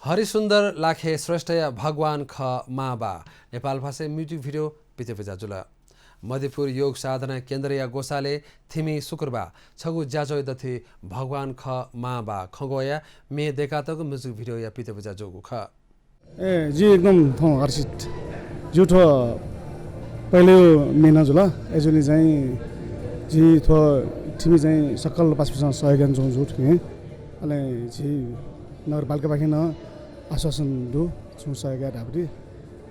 हरिसुन्दर लाखे श्रेष्ठ या भगवान ख माबा नेपाल भाषा म्युजिक भिडियो पितेपेजा जुल मध्यपुर योग साधना केन्द्र या गोसाले थिमी शुक्रबार छगु ज्याजो दथि भगवान ख माबा खगोया मे देखातको म्युजिक भिडियो या पितेपेजा जोगु ख जी एकदम थौ हर्षित जुठो पहिले मेना जुल एजुली चाहिँ जी थो थिमी चाहिँ सकल पासपिसा सहयोग जों जुट के अले जी नगरपालिका बाखिन आश्वासन दु छु सहयोग धाबडी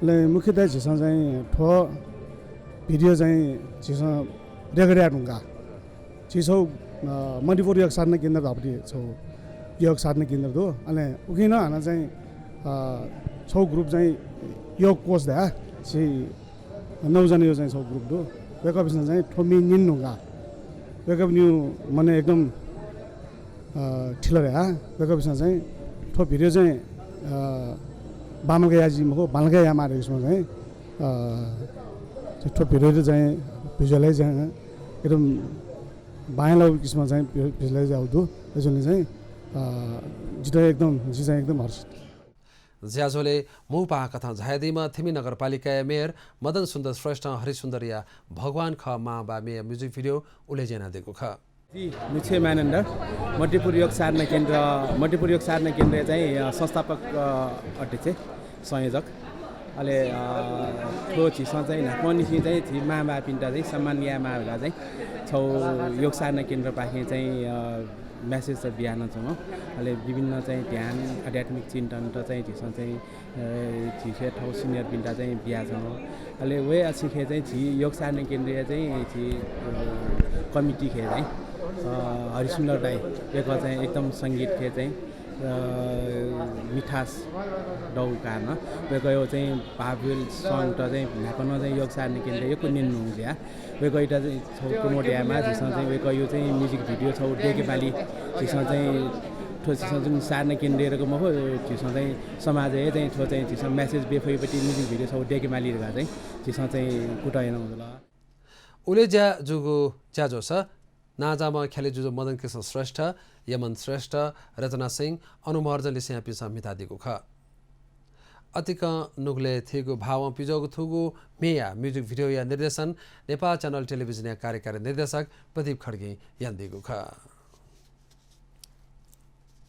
ले मुख्यतः जिसा चाहिँ थो भिडियो चाहिँ जिसा रेगडा ढुंगा जिसो मणिपुर योग साधना केन्द्र धाबडी छौ योग साधना केन्द्र दो अले उकिन हाना चाहिँ छौ ग्रुप चाहिँ योग कोच दा छि 9 जना यो चाहिँ छौ ग्रुप दो वेकअप चाहिँ थोमी निन ढुंगा वेकअप न्यू मने एकदम ठिलरे हा वेकअप चाहिँ थो भिडियो चाहिँ बामलगा याजी मको बालगा या मारे यसमा चाहिँ थो भिडियो चाहिँ भिजुअलाइज एकदम बायला किसिममा चाहिँ भिजुअलाइज आउँदो यसले चाहिँ जिता एकदम हर्ष ज्याजोले मुपा कथा झायदीमा थिमी नगरपालिका मेयर मदन सुन्दर श्रेष्ठ हरिसुन्दर या भगवान ख मा बा मे म्युजिक भिडियो उले जेना देखो ख जी मुछे मानन्द मध्यपुर योग साधना केन्द्र चाहिँ संस्थापक अध्यक्ष संयोजक अहिले ठो चिसमा चाहिँ नापनिसी चाहिँ छि मामा पिन्टा चाहिँ सम्मान या मागा चाहिँ छौ योग साधना केन्द्र पाखे चाहिँ मेसेज चाहिँ बिहान छौँ अहिले विभिन्न चाहिँ ध्यान आध्यात्मिक चिन्तन त चाहिँ झिसमा चाहिँ झिसे ठाउँ सिनियर पिन्टा चाहिँ बिहा छौँ अहिले वे सिखे चाहिँ छि योग साधना केन्द्र चाहिँ छि कमिटी खे चाहिँ हरिसुन्दर राई एक चाहिँ एकदम सङ्गीत खे चाहिँ मिठास डौकान वेको यो चाहिँ भाबुल सङ त चाहिँ भ्याकन चाहिँ योग सार्ने केन्द्र यो कुन हुन्छ या वेको एउटा चाहिँ छौ प्रमोडियामा जसमा चाहिँ वेको यो चाहिँ म्युजिक भिडियो छौ डेकेपाली जसमा चाहिँ ठोसिसमा जुन सार्ने केन्द्रको मको जसमा चाहिँ समाज चाहिँ ठो चाहिँ जसमा मेसेज बेफैपट्टि म्युजिक भिडियो छौ डेकेपालीहरुका चाहिँ जसमा चाहिँ कुटाएन होला उले ज्या जुगु ज्याजो छ नाजामा खेले जुजो मदन कृष्ण श्रेष्ठ यमन श्रेष्ठ रचना सिंह अनुमर्जन लिसिया पिसा मिता दिगु ख अतिक नुगले थिगु भाव पिजोगु थुगु मेया म्युजिक भिडियो या निर्देशन नेपाल च्यानल टेलिभिजन या कार्यकारी निर्देशक प्रदीप खड्गे यान दिगु ख